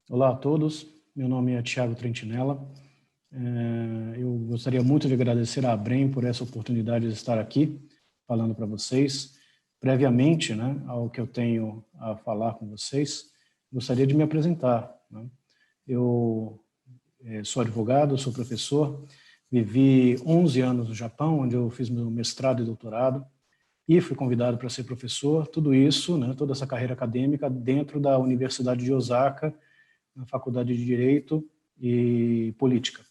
Olá a todos, meu nome é Thiago Trentinella. Eu gostaria muito de agradecer à Abrem por essa oportunidade de estar aqui falando para vocês. Previamente, né, ao que eu tenho a falar com vocês, gostaria de me apresentar, né? Eu sou advogado, sou professor, vivi 11 anos no Japão, onde eu fiz meu mestrado e doutorado, e fui convidado para ser professor, tudo isso, né, toda essa carreira acadêmica dentro da Universidade de Osaka, na Faculdade de Direito e Política.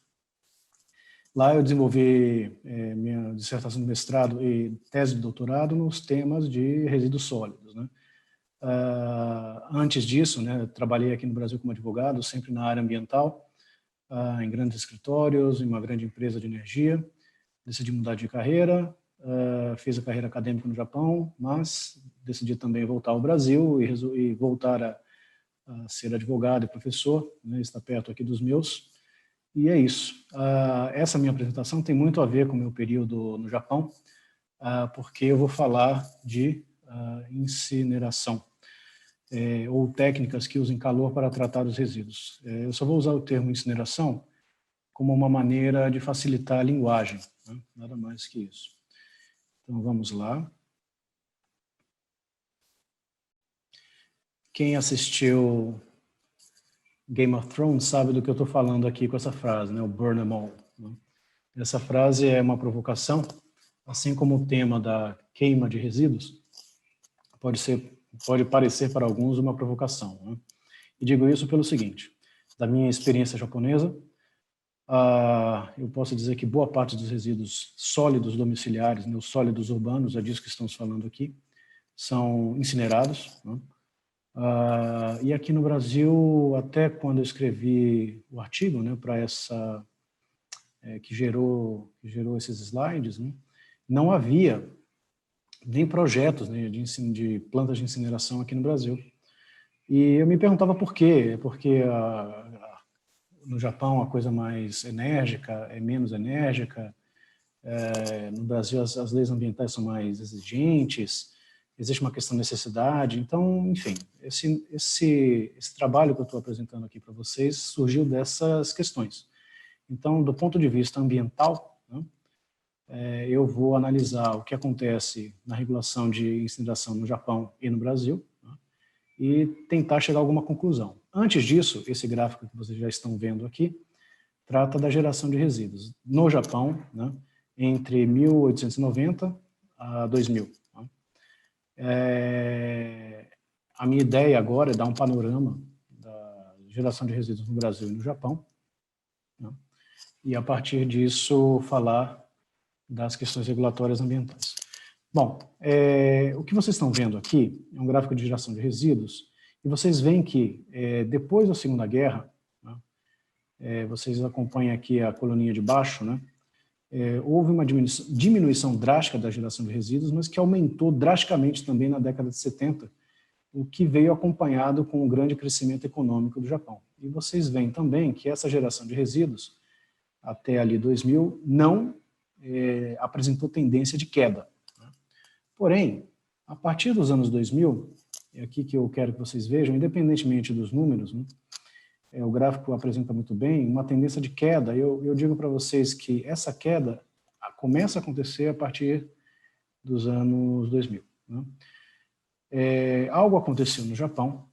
Lá eu desenvolvi minha dissertação de mestrado e tese de doutorado nos temas de resíduos sólidos, né? Antes disso, né, trabalhei aqui no Brasil como advogado, sempre na área ambiental, em grandes escritórios, em uma grande empresa de energia. Decidi mudar de carreira, fiz a carreira acadêmica no Japão, mas decidi também voltar ao Brasil e voltar a ser advogado e professor, né, está perto aqui dos meus. E é isso. Essa minha apresentação tem muito a ver com o meu período no Japão, porque eu vou falar de incineração, ou técnicas que usem calor para tratar os resíduos. Eu só vou usar o termo incineração como uma maneira de facilitar a linguagem, né? Nada mais que isso. Então vamos lá. Quem assistiu Game of Thrones sabe do que eu estou falando aqui com essa frase, né? O burn them all, né? Essa frase é uma provocação, assim como o tema da queima de resíduos pode parecer para alguns uma provocação, né? E digo isso pelo seguinte: da minha experiência japonesa, eu posso dizer que boa parte dos resíduos sólidos domiciliares, né, os sólidos urbanos, é disso que estamos falando aqui, são incinerados, né? E aqui no Brasil, até quando eu escrevi o artigo, né, para essa que gerou esses slides, né, não havia nem projetos, né, de plantas de incineração aqui no Brasil. E eu me perguntava por quê, porque no Japão a coisa mais enérgica é menos enérgica, no Brasil as leis ambientais são mais exigentes, existe uma questão de necessidade. Então, enfim, esse trabalho que eu estou apresentando aqui para vocês surgiu dessas questões. Então, do ponto de vista ambiental, né, eu vou analisar o que acontece na regulação de incineração no Japão e no Brasil, né, e tentar chegar a alguma conclusão. Antes disso, esse gráfico que vocês já estão vendo aqui trata da geração de resíduos no Japão, né, entre 1890 a 2000. Né. A minha ideia agora é dar um panorama da geração de resíduos no Brasil e no Japão, né, e a partir disso falar das questões regulatórias ambientais. Bom, o que vocês estão vendo aqui é um gráfico de geração de resíduos, e vocês veem que depois da Segunda Guerra, né, vocês acompanham aqui a coluninha de baixo, né, houve uma diminuição drástica da geração de resíduos, mas que aumentou drasticamente também na década de 70, o que veio acompanhado com o grande crescimento econômico do Japão. E vocês veem também que essa geração de resíduos, até ali 2000, não apresentou tendência de queda. Porém, a partir dos anos 2000, é aqui que eu quero que vocês vejam, independentemente dos números, né, o gráfico apresenta muito bem, uma tendência de queda. Eu digo para vocês que essa queda começa a acontecer a partir dos anos 2000. Né. Algo aconteceu no Japão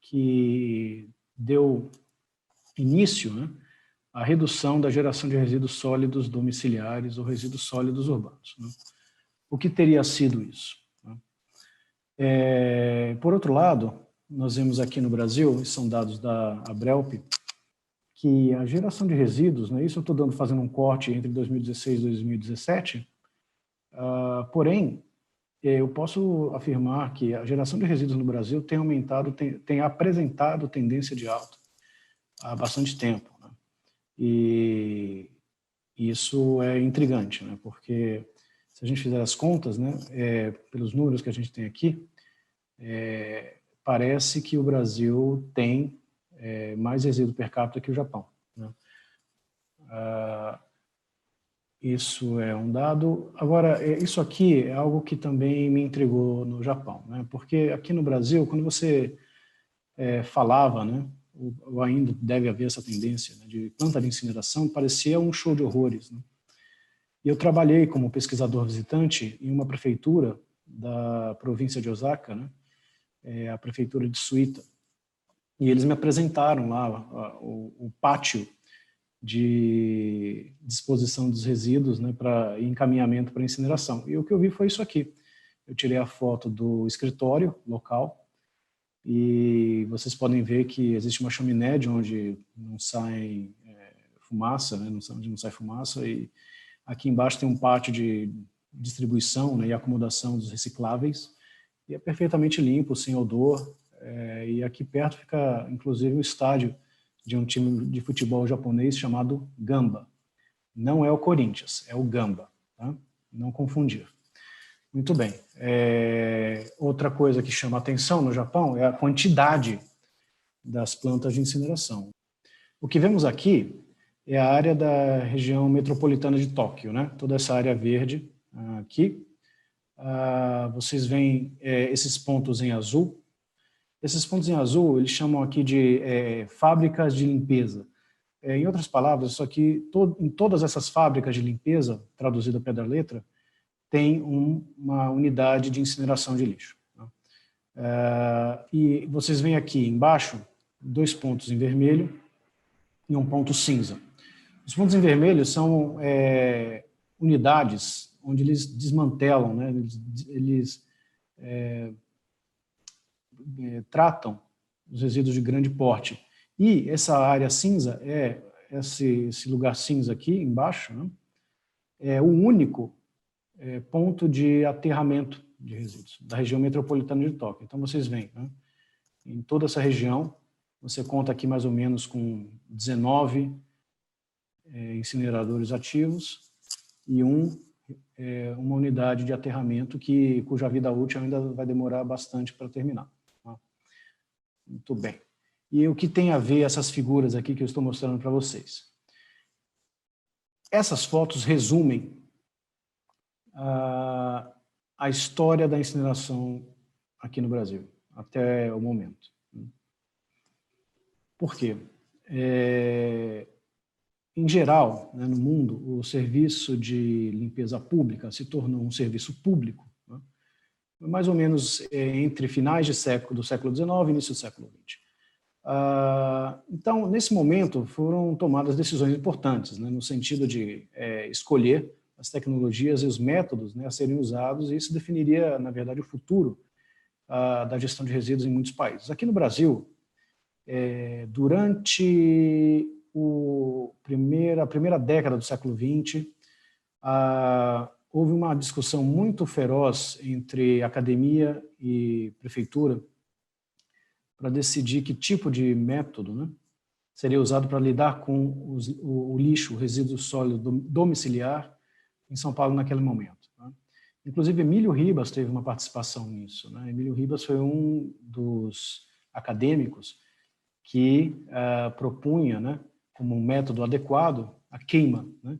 que deu início, né, à redução da geração de resíduos sólidos domiciliares ou resíduos sólidos urbanos. Né. O que teria sido isso? Né. Por outro lado, nós vemos aqui no Brasil, e são dados da Abrelp, que a geração de resíduos, né, isso eu estou fazendo um corte entre 2016 e 2017, porém, eu posso afirmar que a geração de resíduos no Brasil tem aumentado, tem apresentado tendência de alta há bastante tempo, né? E isso é intrigante, né? Porque se a gente fizer as contas, né, pelos números que a gente tem aqui, parece que o Brasil tem mais resíduo per capita que o Japão, né? Isso é um dado. Agora, isso aqui é algo que também me intrigou no Japão, né? Porque aqui no Brasil, quando você falava, né, ou ainda deve haver essa tendência, né, de planta de incineração, parecia um show de horrores, né? E eu trabalhei como pesquisador visitante em uma prefeitura da província de Osaka, né, a prefeitura de Suita, e eles me apresentaram lá o pátio de disposição dos resíduos, né, para encaminhamento para incineração. E o que eu vi foi isso aqui. Eu tirei a foto do escritório local e vocês podem ver que existe uma chaminé de onde não sai fumaça, né, onde não sai fumaça, e aqui embaixo tem um pátio de distribuição, né, e acomodação dos recicláveis, e é perfeitamente limpo, sem odor, e aqui perto fica, inclusive, um estádio de um time de futebol japonês chamado Gamba. Não é o Corinthians, é o Gamba, tá? Não confundir. Muito bem. Outra coisa que chama atenção no Japão é a quantidade das plantas de incineração. O que vemos aqui é a área da região metropolitana de Tóquio, né? Toda essa área verde aqui. Vocês veem esses pontos em azul. Esses pontos em azul, eles chamam aqui de fábricas de limpeza. Em outras palavras, isso aqui, em todas essas fábricas de limpeza, traduzido ao pé da letra, tem uma unidade de incineração de lixo. E vocês veem aqui embaixo 2 pontos em vermelho e um ponto cinza. Os pontos em vermelho são unidades onde eles desmantelam, né? Eles tratam os resíduos de grande porte. E essa área cinza, esse lugar cinza aqui embaixo, né? É o único ponto de aterramento de resíduos da região metropolitana de Tóquio. Então vocês veem, né? Em toda essa região, você conta aqui mais ou menos com 19 incineradores ativos e uma unidade de aterramento cuja vida útil ainda vai demorar bastante para terminar. Tá? Muito bem. E o que tem a ver essas figuras aqui que eu estou mostrando para vocês? Essas fotos resumem a história da incineração aqui no Brasil, até o momento. Por quê? Em geral, né, no mundo, o serviço de limpeza pública se tornou um serviço público, né, mais ou menos entre finais do século XIX e início do século XX. Então, nesse momento, foram tomadas decisões importantes, né, no sentido de escolher as tecnologias e os métodos, né, a serem usados, e isso definiria, na verdade, o futuro da gestão de resíduos em muitos países. Aqui no Brasil, durante a primeira década do século XX, houve uma discussão muito feroz entre academia e prefeitura para decidir que tipo de método, né, seria usado para lidar com o lixo, o resíduo sólido domiciliar em São Paulo naquele momento. Né? Inclusive, Emílio Ribas teve uma participação nisso. Né? Emílio Ribas foi um dos acadêmicos que propunha, né, como um método adequado, a queima, né,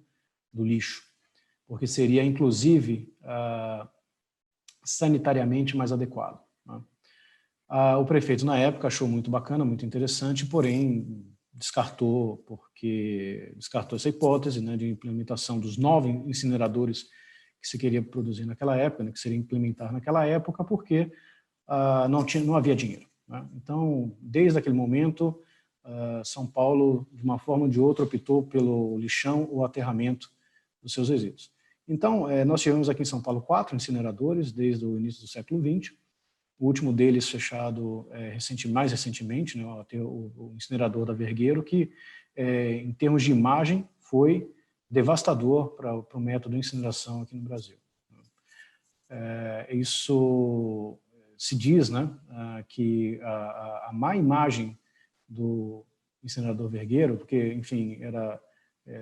do lixo, porque seria, inclusive, sanitariamente mais adequado. Né? O prefeito, na época, achou muito bacana, muito interessante, porém descartou essa hipótese, né, de implementação dos 9 incineradores que se queria produzir naquela época, né, que seria implementar naquela época, porque não havia dinheiro. Né? Então, desde aquele momento, São Paulo, de uma forma ou de outra, optou pelo lixão ou aterramento dos seus resíduos. Então, nós tivemos aqui em São Paulo 4 incineradores desde o início do século XX, o último deles fechado mais recentemente, né, o incinerador da Vergueiro, que, em termos de imagem, foi devastador para o método de incineração aqui no Brasil. Isso se diz, né, que a má imagem do incinerador Vergueiro, porque, enfim,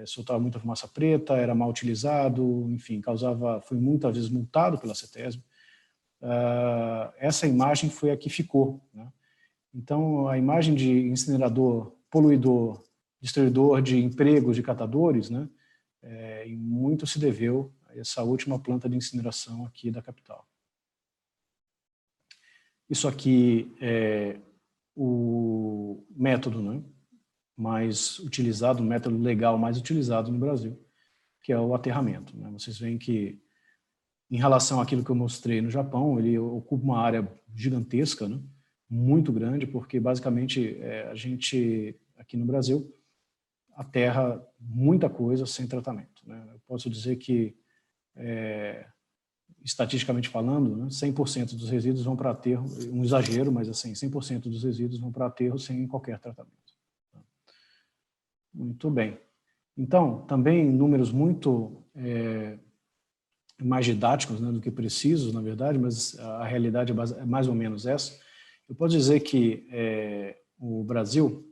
soltava muita fumaça preta, era mal utilizado, enfim, foi muitas vezes multado pela CETESB. Essa imagem foi a que ficou. Né? Então, a imagem de incinerador poluidor, destruidor de empregos de catadores, né, muito se deveu a essa última planta de incineração aqui da capital. Isso aqui o método, né, mais utilizado, o método legal mais utilizado no Brasil, que é o aterramento, né? Vocês veem que, em relação àquilo que eu mostrei no Japão, ele ocupa uma área gigantesca, né? Muito grande, porque basicamente a gente, aqui no Brasil, aterra muita coisa sem tratamento, né? Eu posso dizer que, estatisticamente falando, né, 100% dos resíduos vão para aterro, um exagero, mas assim, 100% dos resíduos vão para aterro sem qualquer tratamento. Muito bem. Então, também números muito mais didáticos, né, do que precisos, na verdade, mas a realidade é mais ou menos essa. Eu posso dizer que o Brasil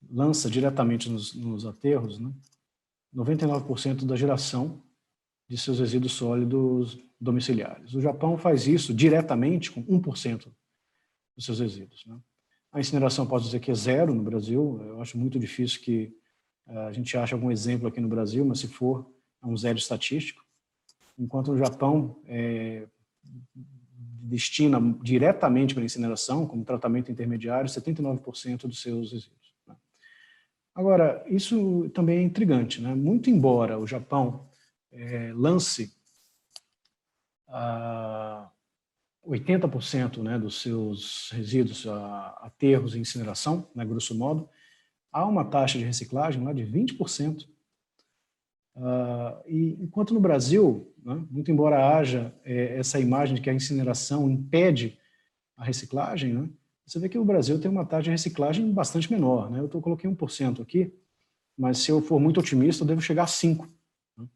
lança diretamente nos aterros, né, 99% da geração de seus resíduos sólidos domiciliares. O Japão faz isso diretamente com 1% dos seus resíduos, né? A incineração posso dizer que é zero no Brasil. Eu acho muito difícil que a gente ache algum exemplo aqui no Brasil, mas se for, é um zero estatístico. Enquanto no Japão destina diretamente para a incineração, como tratamento intermediário, 79% dos seus resíduos, né? Agora, isso também é intrigante, né? Muito embora o Japão lance 80%, né, dos seus resíduos a aterros e incineração, né, grosso modo, há uma taxa de reciclagem lá de 20%. E enquanto no Brasil, né, muito embora haja essa imagem de que a incineração impede a reciclagem, né, você vê que o Brasil tem uma taxa de reciclagem bastante menor, né? Eu coloquei 1% aqui, mas se eu for muito otimista, eu devo chegar a 5%. Né?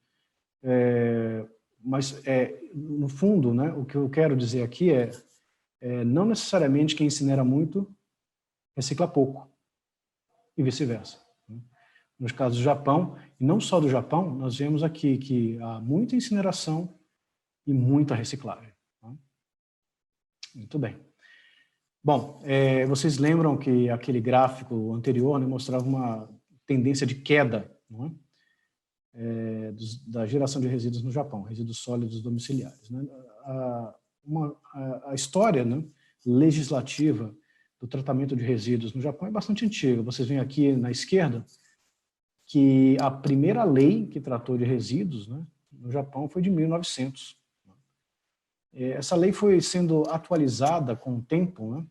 Mas, no fundo, né, o que eu quero dizer aqui não necessariamente quem incinera muito recicla pouco, e vice-versa. Nos casos do Japão, e não só do Japão, nós vemos aqui que há muita incineração e muita reciclagem. Muito bem. Bom, vocês lembram que aquele gráfico anterior, né, mostrava uma tendência de queda, não é? Da geração de resíduos no Japão, resíduos sólidos domiciliares, né? A história, né, legislativa do tratamento de resíduos no Japão é bastante antiga. Vocês veem aqui na esquerda que a primeira lei que tratou de resíduos, né, no Japão foi de 1900. Essa lei foi sendo atualizada com o tempo, né?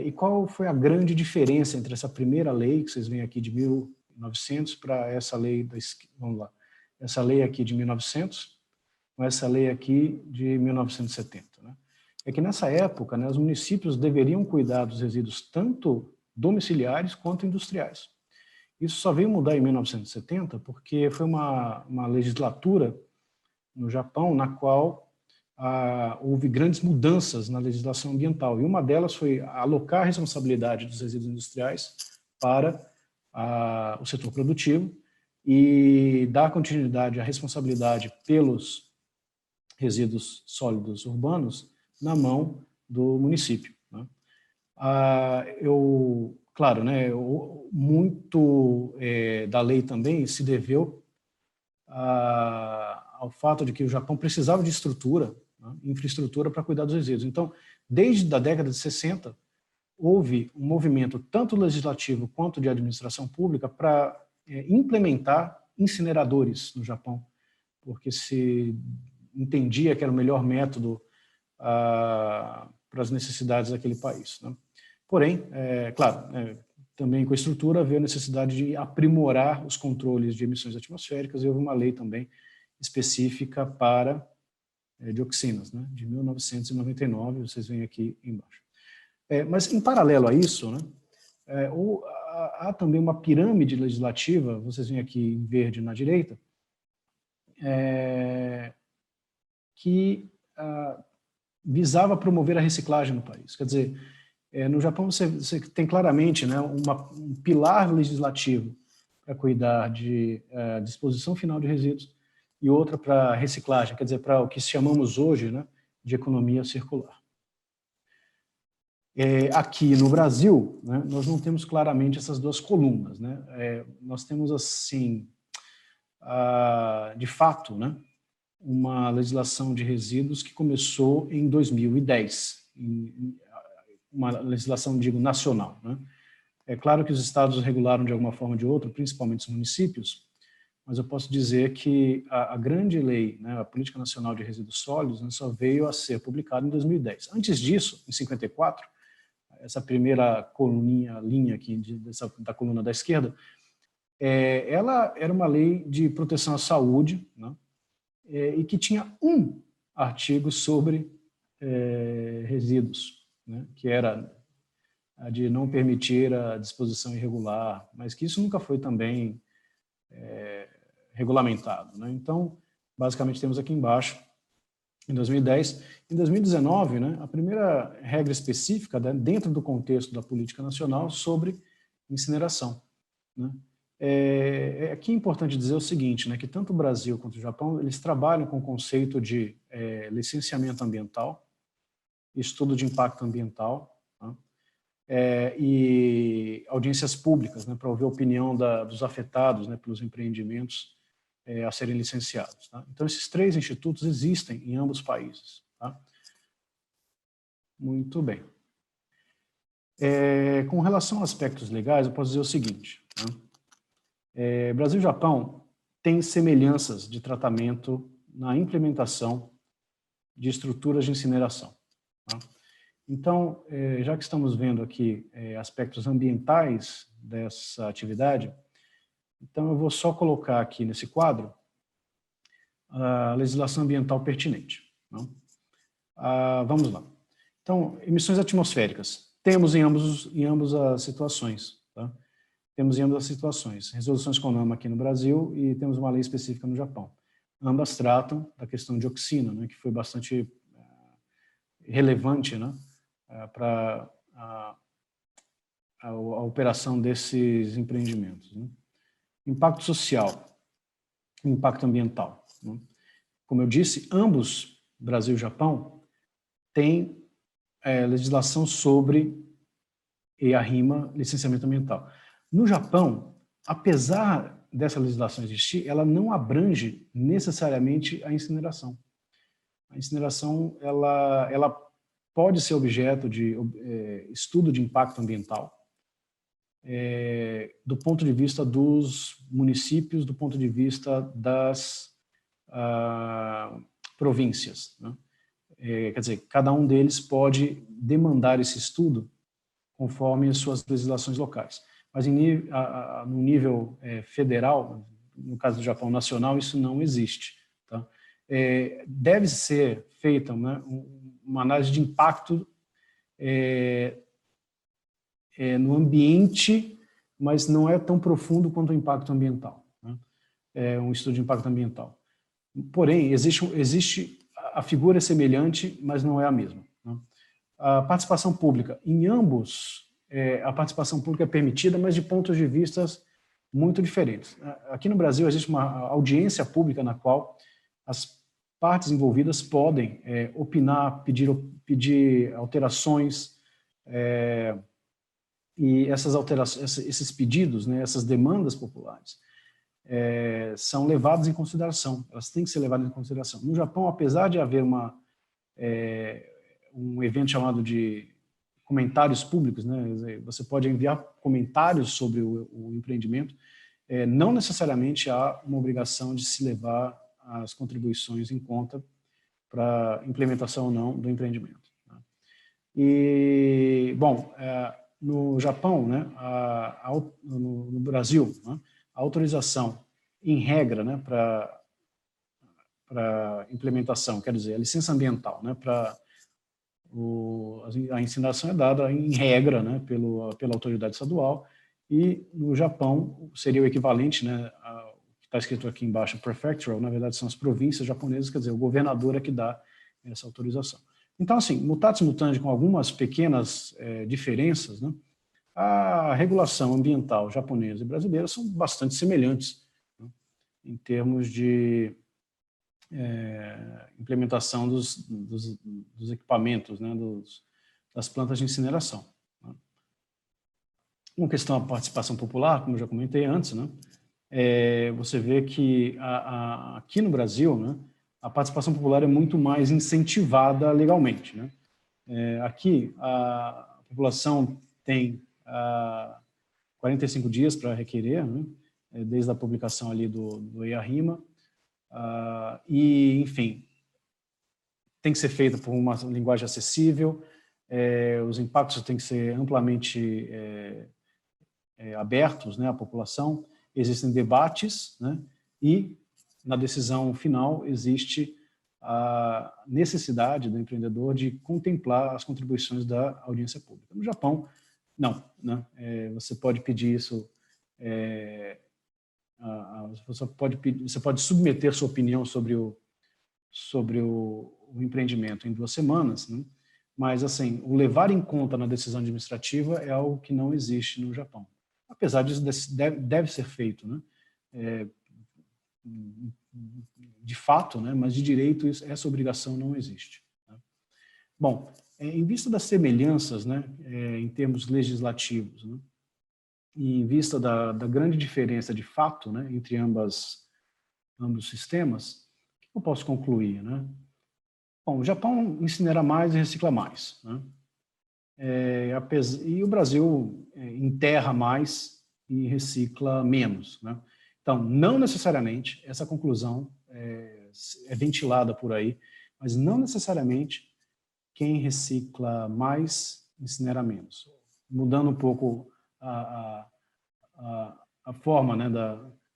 E qual foi a grande diferença entre essa primeira lei, que vocês veem aqui de 1900, para essa lei, vamos lá, essa lei aqui de 1900, com essa lei aqui de 1970, né? É que nessa época, né, os municípios deveriam cuidar dos resíduos tanto domiciliares quanto industriais. Isso só veio mudar em 1970 porque foi uma legislatura no Japão na qual houve grandes mudanças na legislação ambiental. E uma delas foi alocar a responsabilidade dos resíduos industriais para o setor produtivo e dar continuidade à responsabilidade pelos resíduos sólidos urbanos na mão do município, né? Claro, né, muito da lei também se deveu ao fato de que o Japão precisava de estrutura, né, infraestrutura para cuidar dos resíduos. Então, desde a década de 60, houve um movimento tanto legislativo quanto de administração pública para implementar incineradores no Japão, porque se entendia que era o melhor método para as necessidades daquele país, né? Porém, claro, também com a estrutura veio a necessidade de aprimorar os controles de emissões atmosféricas e houve uma lei também específica para dioxinas, né, de 1999, vocês veem aqui embaixo. Mas, em paralelo a isso, né, há também uma pirâmide legislativa, vocês veem aqui em verde na direita, que visava promover a reciclagem no país. Quer dizer, no Japão você tem claramente, né, um pilar legislativo para cuidar de disposição final de resíduos e outra para reciclagem, quer dizer, para o que chamamos hoje, né, de economia circular. Aqui no Brasil, né, nós não temos claramente essas duas colunas, né? Nós temos, assim, de fato, né, uma legislação de resíduos que começou em 2010, uma legislação, digo, nacional, né? É claro que os estados regularam de alguma forma ou de outra, principalmente os municípios, mas eu posso dizer que a grande lei, né, a Política Nacional de Resíduos Sólidos, né, só veio a ser publicada em 2010. Antes disso, em 54, essa primeira linha aqui da coluna da esquerda, ela era uma lei de proteção à saúde, né, e que tinha um artigo sobre resíduos, né, que era a de não permitir a disposição irregular, mas que isso nunca foi também regulamentado, né? Então, basicamente, temos aqui embaixo, em 2010. Em 2019, né, a primeira regra específica, né, dentro do contexto da política nacional sobre incineração, né? Aqui é importante dizer o seguinte, né, que tanto o Brasil quanto o Japão, eles trabalham com o conceito de licenciamento ambiental, estudo de impacto ambiental, né, e audiências públicas, né, para ouvir a opinião dos afetados, né, pelos empreendimentos a serem licenciados. Tá? Então, esses 3 institutos existem em ambos os países. Tá? Muito bem. Com relação a aspectos legais, eu posso dizer o seguinte. Tá? Brasil e Japão têm semelhanças de tratamento na implementação de estruturas de incineração. Tá? Então, já que estamos vendo aqui aspectos ambientais dessa atividade, então eu vou só colocar aqui nesse quadro a legislação ambiental pertinente. Não? Vamos lá. Então, emissões atmosféricas. Temos em ambas as situações. Tá? Temos em ambas as situações. Resoluções CONAMA aqui no Brasil e temos uma lei específica no Japão. Ambas tratam da questão de dioxina, né, que foi bastante relevante, né, para a operação desses empreendimentos. Né? Impacto social, impacto ambiental. Né? Como eu disse, ambos, Brasil e Japão, têm legislação sobre EIA-RIMA, licenciamento ambiental. No Japão, apesar dessa legislação existir, ela não abrange necessariamente a incineração. A incineração ela pode ser objeto de estudo de impacto ambiental, do ponto de vista dos municípios, do ponto de vista das províncias. Né? Quer dizer, cada um deles pode demandar esse estudo conforme as suas legislações locais. Mas no nível federal, no caso do Japão nacional, isso não existe. Tá? Deve ser feita, né, uma análise de impacto no ambiente, mas não é tão profundo quanto o impacto ambiental. Né? Um estudo de impacto ambiental. Porém, a figura é semelhante, mas não é a mesma. Né? A participação pública. Em ambos, a participação pública é permitida, mas de pontos de vista muito diferentes. Aqui no Brasil, existe uma audiência pública na qual as partes envolvidas podem opinar, pedir alterações, e essas alterações, esses pedidos, né, essas demandas populares, são levadas em consideração, elas têm que ser levadas em consideração. No Japão, apesar de haver um evento chamado de comentários públicos, né, você pode enviar comentários sobre o empreendimento, não necessariamente há uma obrigação de se levar as contribuições em conta para implementação ou não do empreendimento. Né. E, bom, no Japão, né, no Brasil, né, a autorização, em regra, né, para implementação, quer dizer, a licença ambiental, né, para a incineração é dada, em regra, né, pela autoridade estadual, e no Japão seria o equivalente, né, que está escrito aqui embaixo, prefectural, na verdade são as províncias japonesas, quer dizer, o governador é que dá essa autorização. Então, assim, mutatis mutandis, com algumas pequenas diferenças, né, a regulação ambiental japonesa e brasileira são bastante semelhantes, né, em termos de implementação dos equipamentos, né, das plantas de incineração. Né. Uma questão da participação popular, como eu já comentei antes, né, você vê que aqui no Brasil, né, a participação popular é muito mais incentivada legalmente. Né. Aqui, a população tem 45 dias para requerer, né? Desde a publicação ali do EIA-RIMA, e, enfim, tem que ser feita por uma linguagem acessível, os impactos têm que ser amplamente abertos, né, à população, existem debates, né, e na decisão final existe a necessidade do empreendedor de contemplar as contribuições da audiência pública. No Japão, não, né? Você pode pedir isso, você pode submeter sua opinião sobre o empreendimento em 2 semanas, né? Mas, assim, o levar em conta na decisão administrativa é algo que não existe no Japão. Apesar disso, deve ser feito, né? De fato, né? Mas de direito, essa obrigação não existe. Né? Bom, em vista das semelhanças, né? Em termos legislativos, né? E em vista da grande diferença de fato, né? Entre ambos sistemas, o que eu posso concluir, né? Bom, o Japão incinera mais e recicla mais, né? E o Brasil enterra mais e recicla menos, né? Então, não necessariamente, essa conclusão é ventilada por aí, mas não necessariamente quem recicla mais incinera menos. Mudando um pouco a forma, né,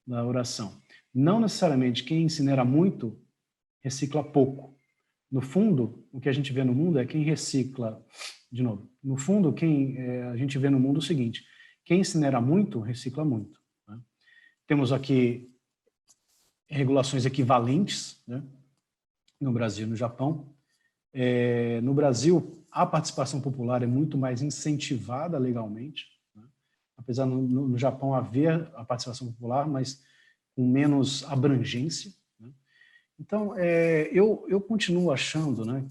da oração. Não necessariamente quem incinera muito recicla pouco. No fundo, o que a gente vê no mundo é quem recicla, de novo, no fundo, a gente vê no mundo o seguinte, quem incinera muito, recicla muito. Né? Temos aqui regulações equivalentes, né, no Brasil e no Japão. No Brasil, a participação popular é muito mais incentivada legalmente, né? Apesar no Japão haver a participação popular, mas com menos abrangência. Né? Então, eu continuo achando, né,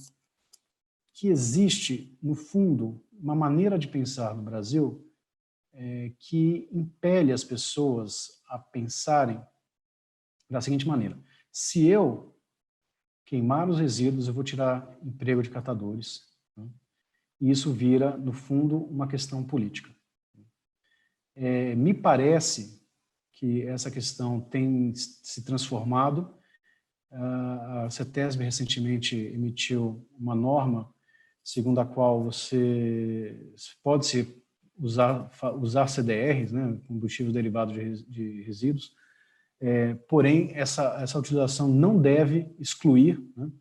que existe, no fundo, uma maneira de pensar no Brasil que impele as pessoas a pensarem da seguinte maneira: se eu queimar os resíduos, eu vou tirar emprego de catadores, né? E isso vira, no fundo, uma questão política. Me parece que essa questão tem se transformado. A CETESB recentemente emitiu uma norma segundo a qual você pode usar CDRs, né, combustíveis derivados de resíduos, porém essa utilização não deve excluir, né,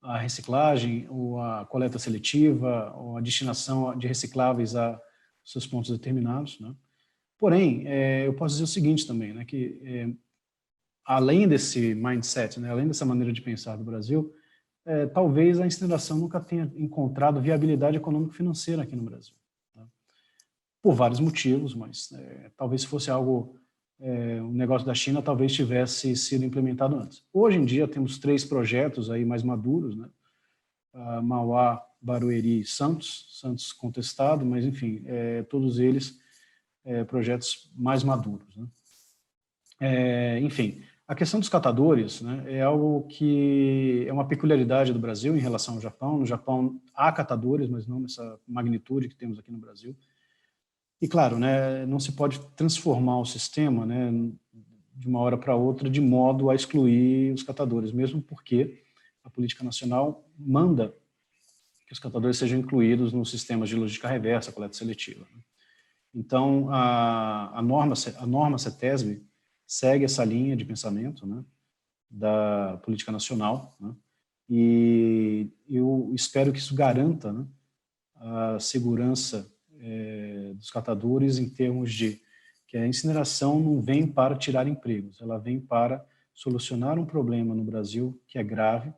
a reciclagem ou a coleta seletiva ou a destinação de recicláveis a seus pontos determinados, né? Porém, eu posso dizer o seguinte também, né, que além desse mindset, né, além dessa maneira de pensar do Brasil, talvez a incineração nunca tenha encontrado viabilidade econômico-financeira aqui no Brasil. Tá? Por vários motivos, mas talvez se fosse algo, um negócio da China, talvez tivesse sido implementado antes. Hoje em dia temos 3 projetos aí mais maduros, né? Mauá, Barueri e Santos contestado, mas enfim, todos eles projetos mais maduros. Né? Enfim, a questão dos catadores, né, é algo que é uma peculiaridade do Brasil em relação ao Japão. No Japão há catadores, mas não nessa magnitude que temos aqui no Brasil. E claro, né, não se pode transformar o sistema, né, de uma hora para outra de modo a excluir os catadores, mesmo porque a política nacional manda que os catadores sejam incluídos nos sistemas de logística reversa, coleta seletiva. Então, a norma CETESB segue essa linha de pensamento, né, da política nacional, né, e eu espero que isso garanta, né, a segurança dos catadores em termos de que a incineração não vem para tirar empregos, ela vem para solucionar um problema no Brasil que é grave,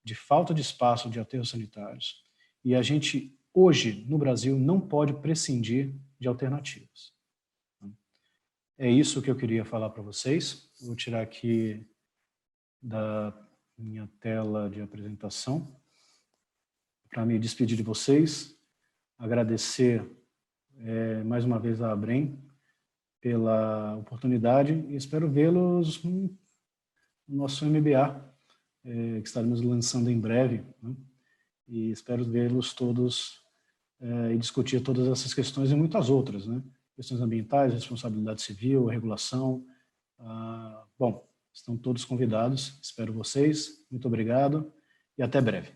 de falta de espaço de aterros sanitários, e a gente, hoje, no Brasil, não pode prescindir de alternativas. É isso que eu queria falar para vocês. Vou tirar aqui da minha tela de apresentação para me despedir de vocês, agradecer mais uma vez a Abrem pela oportunidade e espero vê-los no nosso MBA, que estaremos lançando em breve, né? E espero vê-los todos e discutir todas essas questões e muitas outras, né? Questões ambientais, responsabilidade civil, regulação. Bom, estão todos convidados. Espero vocês. Muito obrigado e até breve.